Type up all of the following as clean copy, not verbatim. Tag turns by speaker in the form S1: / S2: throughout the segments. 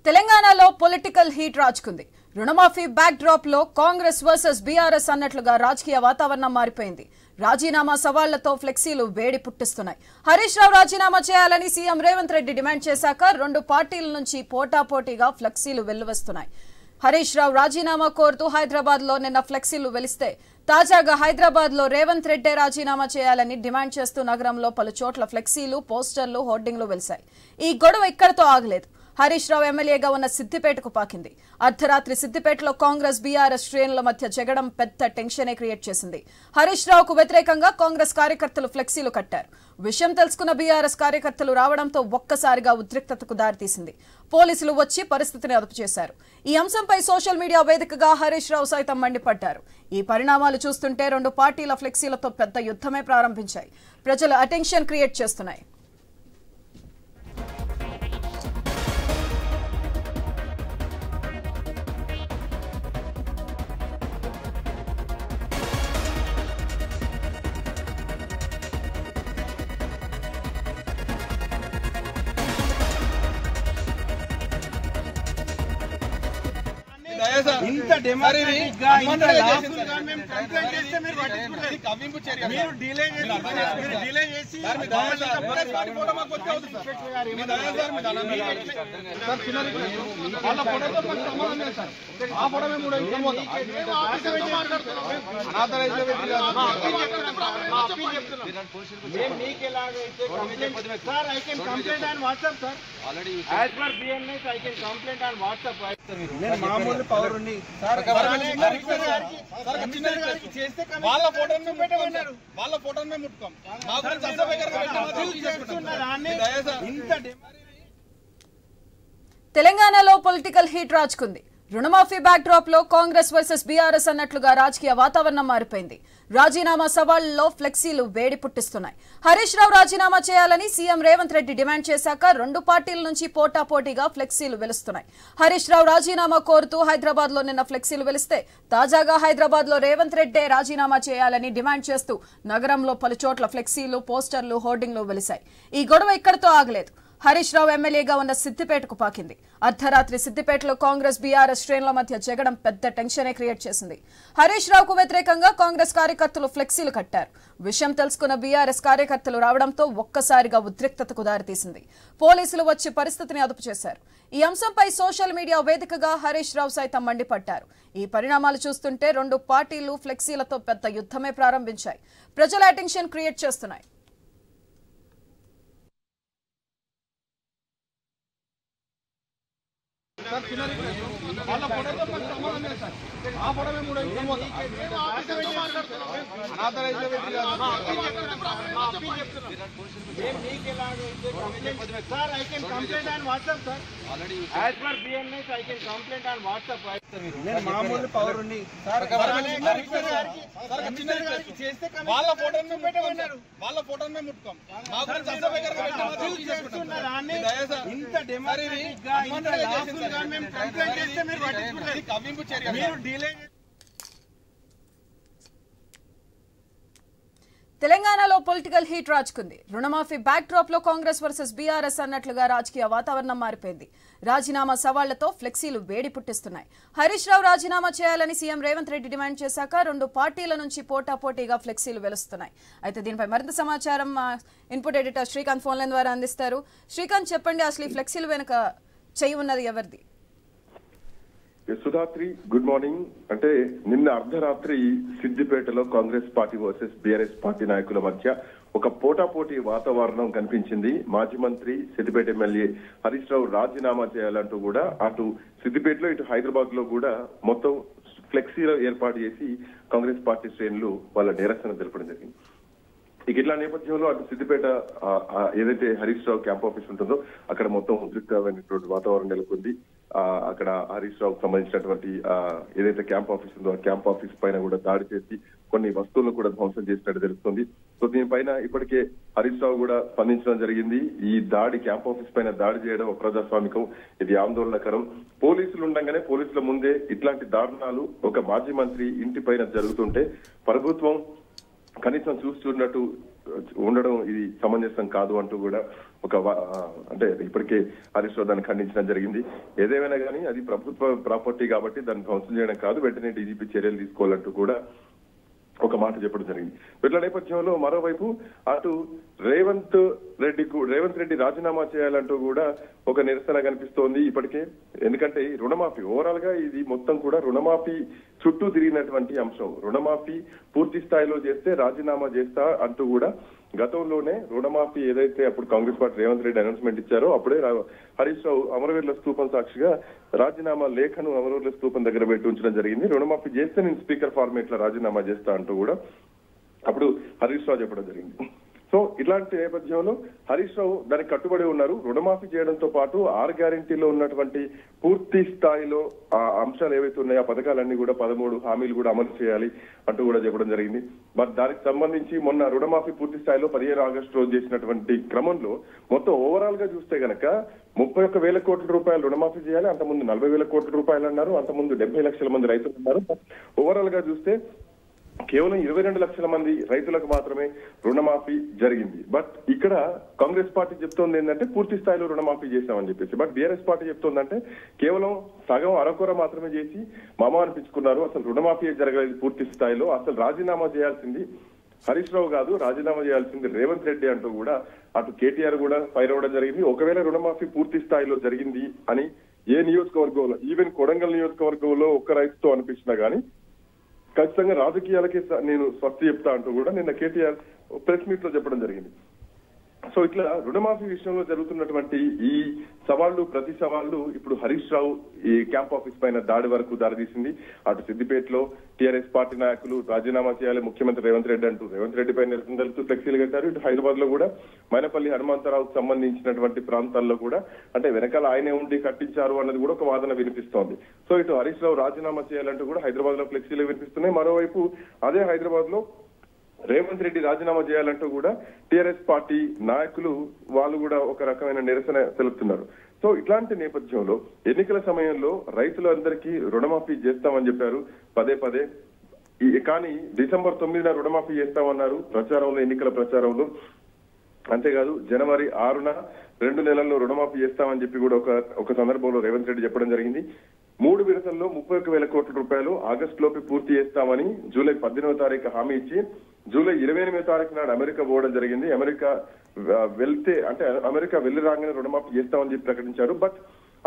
S1: తెలంగాణలో political heat రాజుకుంది. రుణమాఫీ బ్యాక్ డ్రాప్ లో కాంగ్రెస్ వర్సెస్ బీఆర్ఎస్ అన్నట్లుగా రాజకీయ వాతావరణం మారిపోయింది. రాజీనామా సవాళ్లతో ఫ్లెక్సీలు వేడి పుట్టిస్తున్నాయి. హరీష్ రావు రాజీనామా చేయాలని సీఎం రేవంత్ రెడ్డి డిమాండ్ చేశాక రెండు పార్టీల నుంచి పోటాపోటీగా ఫ్లెక్సీలు వెల్లువస్తున్నాయి. హరీష్ రావు రాజీనామా కోరుతూ హైదరాబాద్ లో నిన్న ఫ్లెక్సీలు వెలిస్తే తాజాగా హైదరాబాద్ లో రేవంత్ రెడ్డి రాజీనామా చేయాలని డిమాండ్ చేస్తూ నగరంలో పలు చోట్ల ఫ్లెక్సీలు, పోస్టర్లు, హోర్డింగ్లు వెలిశాయి. ఈ గొడవ ఇక్కడితో ఆగలేదు. హరీష్ రావు ఎమ్మెల్యేగా ఉన్న సిద్దిపేటకు పాకింది. అర్ధరాత్రి సిద్దిపేటలో కాంగ్రెస్ బీఆర్ఎస్ శ్రేణుల మధ్య జగడం పెద్ద టెన్షనే క్రియేట్ చేసింది. హరీష్ రావుకు వ్యతిరేకంగా కాంగ్రెస్ కార్యకర్తలు ఫ్లెక్సీలు కట్టారు. విషయం తెలుసుకున్న బీఆర్ఎస్ కార్యకర్తలు రావడంతో ఒక్కసారిగా ఉద్రిక్తతకు దారితీసింది. పోలీసులు వచ్చి పరిస్థితిని అదుపు చేశారు. ఈ అంశంపై సోషల్ మీడియా వేదికగా హరీష్ రావు సైతం మండిపడ్డారు. ఈ పరిణామాలు చూస్తుంటే రెండు పార్టీల ఫ్లెక్సీలతో పెద్ద యుద్ధమే ప్రారంభించాయి. ప్రజలు అటెన్షన్ క్రియేట్ చేస్తున్నాయి.
S2: ఇంత డెమోక్రటిక్ గా ఇంత లాఫుల్ గా మేము కంప్లైంట్ చేస్తే మీరు పట్టించుకోలేదు. కవింపు చర్య మీరు డిలే చేసి ఫోటో మాకు వచ్చి అవుతుంది సార్. మీ దయ సార్, మీ దండం సార్. వాళ్ళ ఫోటోతో మాకు సంబంధం లేదు సార్. ఆ ఫోటో మేము కూడా ఇస్తాం. అనాథరైజ్ మేము మీకు ఎలాగైతే complaint sir, I can complaint on WhatsApp sir. As per BNS I can complaint on WhatsApp. నేను మామూలు పౌరుని సార్. వాళ్ళ ఫోటోని మేము పెట్టమన్నారు. వాళ్ళ ఫోటోని మేము ముట్టుకోం.
S1: తెలంగాణలో పొలిటికల్ హీట్ రాజుకుంది. రుణమాఫీ బ్యాక్ డ్రాప్ లో కాంగ్రెస్ వర్సెస్ బీఆర్ఎస్ అన్నట్లుగా రాజకీయ వాతావరణం మారిపోయింది. రాజీనామా సవాళ్లలో ఫ్లెక్సీలు వేడి పుట్టిస్తున్నాయి. హరీష్ రావు రాజీనామా చేయాలని సీఎం రేవంత్ రెడ్డి డిమాండ్ చేశాక రెండు పార్టీల నుంచి పోటాపోటీగా ఫ్లెక్సీలు వెలుస్తున్నాయి. హరీష్ రావు రాజీనామా కోరుతూ హైదరాబాద్ లో నిన్న ఫ్లెక్సీలు వెలిస్తే తాజాగా హైదరాబాద్ లో రేవంత్ రెడ్డి రాజీనామా చేయాలని డిమాండ్ చేస్తూ నగరంలో పలు చోట్ల ఫ్లెక్సీలు, పోస్టర్లు, హోర్డింగ్లు వెలిశాయి. ఈ గొడవ ఇక్కడితో ఆగలేదు. హరీష్ రావు ఎమ్మెల్యేగా ఉన్న సిద్దిపేటకు పాకింది. అర్ధరాత్రి సిద్దిపేటలో కాంగ్రెస్ బీఆర్ఎస్ శ్రేణుల మధ్య జగడం పెద్ద టెన్షనే క్రియేట్ చేసింది. హరీష్ రావుకు వ్యతిరేకంగా కాంగ్రెస్ కార్యకర్తలు ఫ్లెక్సీలు కట్టారు. విషయం తెలుసుకున్న బీఆర్ఎస్ కార్యకర్తలు రావడంతో ఒక్కసారిగా ఉద్రిక్తతకు దారితీసింది. పోలీసులు వచ్చి పరిస్థితిని అదుపు చేశారు. ఈ అంశంపై సోషల్ మీడియా వేదికగా హరీష్ రావు సైతం మండిపడ్డారు. ఈ పరిణామాలు చూస్తుంటే రెండు పార్టీలు ఫ్లెక్సీలతో పెద్ద యుద్ధమే ప్రారంభించాయి. ప్రజల అటెన్షన్ క్రియేట్ చేస్తున్నాయి.
S2: వాళ్ళ ఫోటోతో మాకు సంబంధం లేదు సార్. ఆ ఫోటో మేము కూడా ఇస్తాం. అనాథరైజ్ మేము మీకు ఎలాగైతే complaint sir, I can complaint on WhatsApp sir. As per BNS I can complaint on WhatsApp. నేను మామూలు పౌరుని సార్. వాళ్ళ ఫోటోని మేము పెట్టమన్నారు. వాళ్ళ ఫోటోని మేము ముట్టుకోం. ఇంత డెమోక్రటిక్ గా ఇంత లాఫుల్ గా మేము కంప్లైంట్ చేస్తే మీరు పట్టించుకోలేదు. కవింపు చర్య మీరు డిలే.
S1: తెలంగాణలో పొలిటికల్ హీట్ రాజుకుంది. రుణమాఫీ బ్యాక్ డ్రాప్ లో కాంగ్రెస్ వర్సెస్ బీఆర్ఎస్ అన్నట్లుగా రాజకీయ వాతావరణం మారిపోయింది. రాజీనామా సవాళ్లతో ఫ్లెక్సీలు వేడి పుట్టిస్తున్నాయి. హరీష్ రావు రాజీనామా చేయాలని సీఎం రేవంత్ రెడ్డి డిమాండ్ చేశాక రెండు పార్టీల నుంచి పోటాపోటీగా ఫ్లెక్సీలు వెలుస్తున్నాయి. అయితే దీనిపై మరింత సమాచారం input editor Srikanth phone line ద్వారా అందిస్తారు. శ్రీకాంత్, చెప్పండి, అసలు ఈ ఫ్లెక్సీలు వెనుక చేయి ఉన్నది ఎవరిది?
S3: సుధాత్రి, గుడ్ మార్నింగ్. అంటే నిన్న అర్ధరాత్రి సిద్దిపేటలో Congress party versus BRS party నాయకుల మధ్య ఒక పోటాపోటీ వాతావరణం కనిపించింది. మాజీ మంత్రి, సిద్దిపేట ఎమ్మెల్యే హరీష్ రావు రాజీనామా చేయాలంటూ కూడా అటు సిద్దిపేటలో ఇటు హైదరాబాద్ లో కూడా మొత్తం ఫ్లెక్సీలో ఏర్పాటు చేసి కాంగ్రెస్ పార్టీ శ్రేణులు వాళ్ళ నిరసన తెలపడం జరిగింది. ఇక ఇట్లా నేపథ్యంలో అటు సిద్దిపేట ఏదైతే హరీష్ రావు క్యాంప్ ఆఫీస్ ఉంటుందో అక్కడ మొత్తం ఉద్రిక్తమైనటువంటి వాతావరణం నెలకొంది. అక్కడ హరీష్ రావుకు సంబంధించినటువంటి ఏదైతే క్యాంప్ ఆఫీస్ ఉందో ఆ క్యాంప్ ఆఫీస్ పైన కూడా దాడి చేసి కొన్ని వస్తువులను కూడా ధ్వంసం చేసినట్టు తెలుస్తుంది. సో దీనిపైన ఇప్పటికే హరీష్ రావు కూడా స్పందించడం జరిగింది. ఈ దాడి క్యాంప్ ఆఫీస్ పైన దాడి చేయడం అప్రజాస్వామికం, ఇది ఆందోళనకరం. పోలీసులు ఉండగానే పోలీసుల ముందే ఇట్లాంటి దారుణాలు ఒక మాజీ మంత్రి ఇంటి పైన జరుగుతుంటే ప్రభుత్వం కనీసం చూస్తున్నట్టు ఉండడం ఇది సమంజసం కాదు అంటూ కూడా అంటే ఇప్పటికే హరీష్ రావు దాన్ని ఖండించడం జరిగింది. ఏదేమైనా కానీ అది ప్రభుత్వ ప్రాపర్టీ కాబట్టి దాన్ని ధ్వంసం చేయడం కాదు, వెంటనే డీజీపీ చర్యలు తీసుకోవాలంటూ కూడా ఒక మాట చెప్పడం జరిగింది. ఇట్లా నేపథ్యంలో మరోవైపు అటు రేవంత్ రెడ్డి రాజీనామా చేయాలంటూ కూడా ఒక నిరసన కనిపిస్తోంది ఇప్పటికే. ఎందుకంటే రుణమాఫీ ఓవరాల్ గా ఇది మొత్తం కూడా రుణమాఫీ చుట్టూ తిరిగినటువంటి అంశం. రుణమాఫీ పూర్తి స్థాయిలో చేస్తే రాజీనామా చేస్తా అంటూ కూడా గతంలోనే రుణమాఫీ ఏదైతే అప్పుడు కాంగ్రెస్ పార్టీ రేవంత్ రెడ్డి అనౌన్స్మెంట్ ఇచ్చారో అప్పుడే హరీష్ రావు అమరవీరుల స్తూపం సాక్షిగా రాజీనామా లేఖను అమరవీరుల స్తూపం దగ్గర పెట్టి ఉంచడం జరిగింది. రుణమాఫీ చేస్తే నేను స్పీకర్ ఫార్మేట్ లో రాజీనామా చేస్తా అంటూ కూడా అప్పుడు హరీష్ రావు చెప్పడం జరిగింది. సో ఇలాంటి నేపథ్యంలో హరీష్ రావు దానికి కట్టుబడి ఉన్నారు. రుణమాఫీ చేయడంతో పాటు 6 గ్యారెంటీలో ఉన్నటువంటి పూర్తి స్థాయిలో ఆ అంశాలు ఏవైతే ఉన్నాయో ఆ పథకాలన్నీ కూడా 13 హామీలు కూడా అమలు చేయాలి అంటూ కూడా చెప్పడం జరిగింది. మరి దానికి సంబంధించి మొన్న రుణమాఫీ పూర్తి స్థాయిలో 15 ఆగస్టు రోజు చేసినటువంటి క్రమంలో మొత్తం ఓవరాల్ గా చూస్తే గనక 31,000 కోట్ల రూపాయలు రుణమాఫీ చేయాలి. అంతకుముందు 40,000 కోట్ల రూపాయలు అన్నారు. అంతకుముందు 70 లక్షల మంది రైతులు ఉన్నారు. ఓవరాల్ గా చూస్తే కేవలం 22 లక్షల మంది రైతులకు మాత్రమే రుణమాఫీ జరిగింది. బట్ ఇక్కడ కాంగ్రెస్ పార్టీ చెప్తోంది ఏంటంటే పూర్తి స్థాయిలో రుణమాఫీ చేశామని చెప్పేసి. బట్ బీఆర్ఎస్ పార్టీ చెప్తోందంటే కేవలం సగం అరకొర మాత్రమే చేసి మామ అనిపించుకున్నారు. అసలు రుణమాఫీ జరగలేదు పూర్తి స్థాయిలో. అసలు రాజీనామా చేయాల్సింది హరీష్ రావు కాదు, రాజీనామా చేయాల్సింది రేవంత్ రెడ్డి అంటూ కూడా అటు కేటీఆర్ కూడా ఫైర్ అవ్వడం జరిగింది. ఒకవేళ రుణమాఫీ పూర్తి స్థాయిలో జరిగింది అని ఏ నియోజకవర్గంలో, ఈవెన్ కొడంగల్ నియోజకవర్గంలో ఒక్క రైతుతో అనిపించినా గానీ ఖచ్చితంగా రాజకీయాలకే నేను స్వస్తి చెప్తా అంటూ కూడా నిన్న కేటీఆర్ ప్రెస్ మీట్ లో చెప్పడం జరిగింది. సో ఇట్లా రుణమాఫీ విషయంలో జరుగుతున్నటువంటి ఈ సవాళ్లు ప్రతి సవాళ్లు ఇప్పుడు హరీష్ రావు ఈ క్యాంప్ ఆఫీస్ పైన దాడి వరకు దారితీసింది. అటు సిద్దిపేటలో టీఆర్ఎస్ పార్టీ నాయకులు రాజీనామా చేయాలి ముఖ్యమంత్రి రేవంత్ రెడ్డి అంటూ రేవంత్ రెడ్డి పైన నిరసన తెలుపుతూ ఫ్లెక్సీలు కట్టారు. ఇటు హైదరాబాద్ లో కూడా మైనపల్లి హనుమంతరావుకు సంబంధించినటువంటి ప్రాంతాల్లో కూడా అంటే వెనకాల ఆయనే ఉండి కట్టించారు అన్నది కూడా ఒక వాదన వినిపిస్తోంది. సో ఇటు హరీష్ రావు రాజీనామా చేయాలంటూ కూడా హైదరాబాద్ లో ఫ్లెక్సీలు వినిపిస్తున్నాయి. మరోవైపు అదే హైదరాబాద్ లో రేవంత్ రెడ్డి రాజీనామా చేయాలంటూ కూడా టీఆర్ఎస్ పార్టీ నాయకులు వాళ్ళు కూడా ఒక రకమైన నిరసన తెలుపుతున్నారు. సో ఇట్లాంటి నేపథ్యంలో ఎన్నికల సమయంలో రైతులందరికీ రుణమాఫీ చేస్తామని చెప్పారు పదే. కానీ డిసెంబర్ 9న రుణమాఫీ చేస్తామన్నారు ప్రచారంలో, ఎన్నికల ప్రచారంలో. అంతేకాదు జనవరి 6న 2 నెలల్లో రుణమాఫీ చేస్తామని చెప్పి కూడా ఒక సందర్భంలో రేవంత్ రెడ్డి చెప్పడం జరిగింది. 3 విడతల్లో 31,000 కోట్ల రూపాయలు ఆగస్టు లోపు పూర్తి చేస్తామని జూలై 18వ తారీఖు హామీ ఇచ్చి జూలై 28వ తారీఖు నాడు అమెరికా పోవడం జరిగింది. అమెరికా వెళ్లి రాగానే రుణమాఫీ చేస్తామని చెప్పి ప్రకటించారు. బట్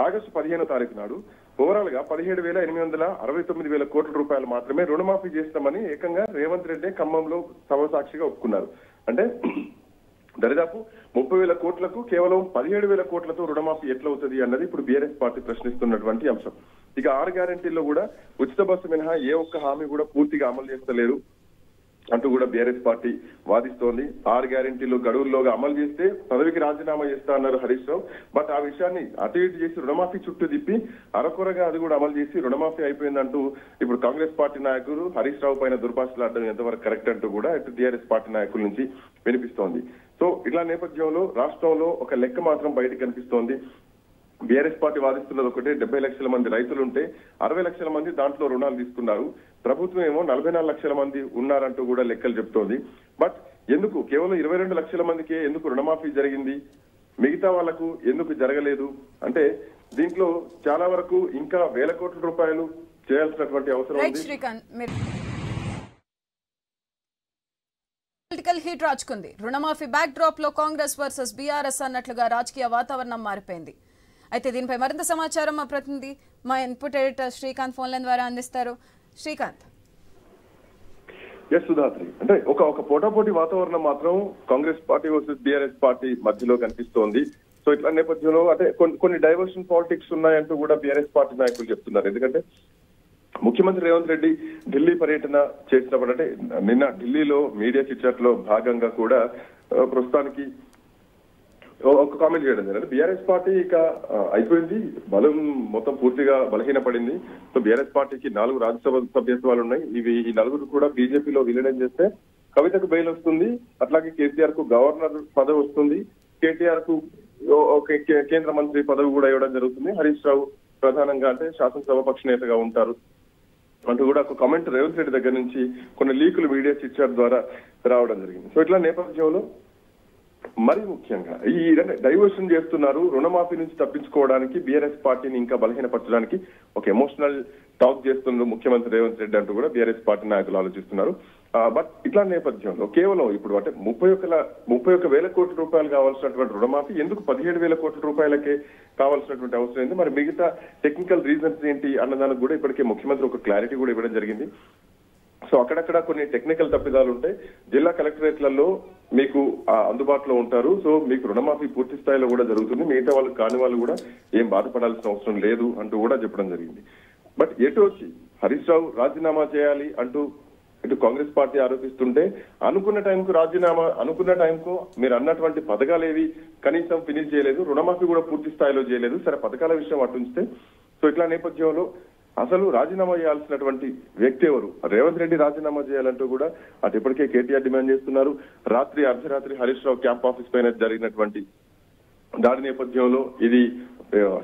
S3: ఆగస్టు 15వ తారీఖు నాడు ఓవరాల్ గా 17,869,000 కోట్ల రూపాయలు మాత్రమే రుణమాఫీ చేస్తామని ఏకంగా రేవంత్ రెడ్డి ఖమ్మంలో సభ సాక్షిగా ఒప్పుకున్నారు. అంటే దరిదాపు 30,000 కోట్లకు కేవలం 17,000 కోట్లతో రుణమాఫీ ఎట్లవుతుంది అన్నది ఇప్పుడు బీఆర్ఎస్ పార్టీ ప్రశ్నిస్తున్నటువంటి అంశం. ఇక 6 గ్యారెంటీల్లో కూడా ఉచిత బస్సు మినహా ఏ ఒక్క హామీ కూడా పూర్తిగా అమలు చేస్తలేరు అంటూ కూడా బీఆర్ఎస్ పార్టీ వాదిస్తోంది. 6 గ్యారెంటీలు గడువుల్లోగా అమలు చేస్తే పదవికి రాజీనామా చేస్తా అన్నారు హరీష్ రావు. బట్ ఆ విషయాన్ని అటు ఇటు చేసి రుణమాఫీ చుట్టూ తిప్పి అరకొరగా అది కూడా అమలు చేసి రుణమాఫీ అయిపోయిందంటూ ఇప్పుడు కాంగ్రెస్ పార్టీ నాయకులు హరీష్ రావు పైన దుర్భాషలాడడం ఎంతవరకు కరెక్ట్ అంటూ కూడా ఇటు టీఆర్ఎస్ పార్టీ నాయకుల నుంచి వినిపిస్తోంది. సో ఇట్లా నేపథ్యంలో రాష్ట్రంలో ఒక లెక్క మాత్రం బయటకు కనిపిస్తోంది. బీఆర్ఎస్ పార్టీ వాదిస్తున్నది ఒకటే, 70 లక్షల మంది రైతులుంటే 60 లక్షల మంది దాంట్లో రుణాలు తీసుకున్నారు. ప్రభుత్వం ఏమో 44 లక్షల మంది ఉన్నారంటూ కూడా లెక్కలు చెప్తోంది. బట్ ఎందుకు కేవలం 22 లక్షల మందికే ఎందుకు రుణమాఫీ జరిగింది, మిగతా వాళ్లకు ఎందుకు జరగలేదు అంటే దీంట్లో చాలా వరకు ఇంకా 1,000 కోట్ల రూపాయలు చేయాల్సినటువంటి అవసరం ఉంది.
S1: పొలిటికల్ హీట్ రాజుకుంది. రుణమాఫీ బ్యాక్ డ్రాప్ లో కాంగ్రెస్ వర్సెస్ బీఆర్ఎస్ అన్నట్లుగా రాజకీయ వాతావరణం మారిపోయింది. అయితే దీనిపై మరింత సమాచారం మా ప్రతినిధి మా input editor Srikanth phone line ద్వారా అందిస్తారు. శ్రీకాంత్.
S3: సుధాత్రి, అంటే ఒక పోటాపోటీ వాతావరణం మాత్రం Congress party versus BRS party మధ్యలో కనిపిస్తోంది. సో ఇట్లా నేపథ్యంలో అంటే కొన్ని డైవర్షన్ పాలిటిక్స్ ఉన్నాయంటూ కూడా బీఆర్ఎస్ పార్టీ నాయకులు చెప్తున్నారు. ఎందుకంటే ముఖ్యమంత్రి రేవంత్ రెడ్డి ఢిల్లీ పర్యటన చేసినప్పుడు అంటే నిన్న ఢిల్లీలో మీడియా చిట్చాట్ లో భాగంగా కూడా ప్రస్తుతానికి ఒక కామెంట్ చేయడం జరిగింది. బీఆర్ఎస్ పార్టీ ఇక అయిపోయింది, బలం మొత్తం పూర్తిగా బలహీనపడింది. సో బీఆర్ఎస్ పార్టీకి 4 రాజ్యసభ సభ్యత్వాలు ఉన్నాయి. ఈ 4 కూడా బీజేపీలో విలీనం చేస్తే కవితకు బెయిల్ వస్తుంది, అట్లాగే కేసీఆర్ కు గవర్నర్ పదవి వస్తుంది, కేటీఆర్ కు కేంద్ర మంత్రి పదవి కూడా ఇవ్వడం జరుగుతుంది. హరీష్ రావు ప్రధానంగా అంటే శాసనసభ పక్ష నేతగా ఉంటారు. అంటూ కూడా ఒక కామెంట్ రేవంత్ రెడ్డి దగ్గర నుంచి కొన్ని లీకులు మీడియా చిట్చాట్ ద్వారా రావడం జరిగింది. సో ఇట్లా నేపథ్యంలో మరి ముఖ్యంగా ఈ డైవర్షన్ చేస్తున్నారు. రుణమాఫీ నుంచి తప్పించుకోవడానికి బీఆర్ఎస్ పార్టీని ఇంకా బలహీనపరచడానికి ఒక ఎమోషనల్ టాక్ చేస్తున్నారు ముఖ్యమంత్రి రేవంత్ రెడ్డి అంటూ కూడా బీఆర్ఎస్ పార్టీ నాయకులు ఆలోచిస్తున్నారు. బట్ ఇట్లా నేపథ్యంలో కేవలం ఇప్పుడు అంటే 31,000 కోట్ల రూపాయలు కావాల్సినటువంటి రుణమాఫీ ఎందుకు 17,000 కోట్ల రూపాయలకే కావాల్సినటువంటి అవసరం ఏంది, మరి మిగతా టెక్నికల్ రీజన్స్ ఏంటి అన్నదానికి కూడా ఇప్పటికే ముఖ్యమంత్రి ఒక క్లారిటీ కూడా ఇవ్వడం జరిగింది. సో అక్కడక్కడ కొన్ని టెక్నికల్ తప్పిదాలు ఉంటాయి. జిల్లా కలెక్టరేట్లలో మీకు అందుబాటులో ఉంటారు. సో మీకు రుణమాఫీ పూర్తి స్థాయిలో కూడా జరుగుతుంది. మిగతా వాళ్ళు కాని వాళ్ళు కూడా ఏం బాధపడాల్సిన అవసరం లేదు అంటూ కూడా చెప్పడం జరిగింది. బట్ ఎటు వచ్చి హరీష్ రావు రాజీనామా చేయాలి అంటూ ఇటు కాంగ్రెస్ పార్టీ ఆరోపిస్తుంటే అనుకున్న టైంకు మీరు అన్నటువంటి పథకాలు ఏవి కనీసం ఫినిష్ చేయలేదు, రుణమాఫీ కూడా పూర్తి స్థాయిలో చేయలేదు. సరే పథకాల విషయం అటుంచితే సో ఇట్లా నేపథ్యంలో అసలు రాజీనామా చేయాల్సినటువంటి వ్యక్తి ఎవరు? రేవంత్ రెడ్డి రాజీనామా చేయాలంటూ కూడా అటు ఇప్పటికే కేటీఆర్ డిమాండ్ చేస్తున్నారు. అర్ధరాత్రి హరీష్ రావు క్యాంప్ ఆఫీస్ పైన జరిగినటువంటి దాడి నేపథ్యంలో ఇది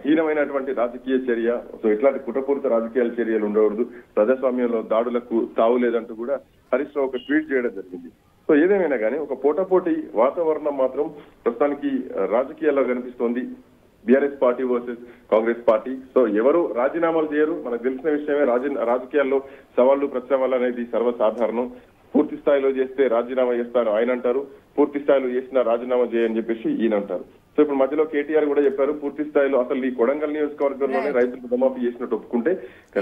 S3: హీనమైనటువంటి రాజకీయ చర్య. సో ఇట్లాంటి కుట్రపూరిత రాజకీయ చర్యలు ఉండకూడదు, ప్రజాస్వామ్యంలో దాడులకు తావు లేదంటూ కూడా హరీష్ రావు ఒక ట్వీట్ చేయడం జరిగింది. సో ఏదేమైనా కానీ ఒక పోటాపోటీ వాతావరణం మాత్రం ప్రస్తుతానికి రాజకీయాల్లో కనిపిస్తోంది. BRS party versus Congress party. So ఎవరు రాజీనామాలు చేయరు, మనకు తెలిసిన విషయమే. రాజకీయాల్లో సవాళ్లు ప్రతిసవాళ్ళు అనేది సర్వసాధారణం. పూర్తి స్థాయిలో చేస్తే రాజీనామా చేస్తాను ఆయన అంటారు, పూర్తి స్థాయిలో చేసిన రాజీనామా చేయని చెప్పేసి ఈయన అంటారు. సో ఇప్పుడు మధ్యలో కేటీఆర్ కూడా చెప్పారు పూర్తి స్థాయిలో అసలు ఈ కొడంగల్ నియోజకవర్గంలోనే రైతులకు రుణమాఫీ చేసినట్టు ఒప్పుకుంటే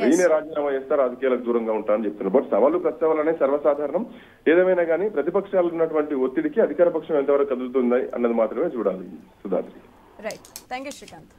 S3: ఈయనే రాజీనామా చేస్తా, రాజకీయాలకు దూరంగా ఉంటారని చెప్తున్నారు. బట్ సవాళ్లు ప్రతిసవాళ్ళు అనేది సర్వసాధారణం. ఏదేమైనా కానీ ప్రతిపక్షాలు ఉన్నటువంటి ఒత్తిడికి అధికార పక్షం ఎంతవరకు కదులుతుంది అన్నది మాత్రమే చూడాలి. Sudhasri.
S1: Right, thank you Srikanth.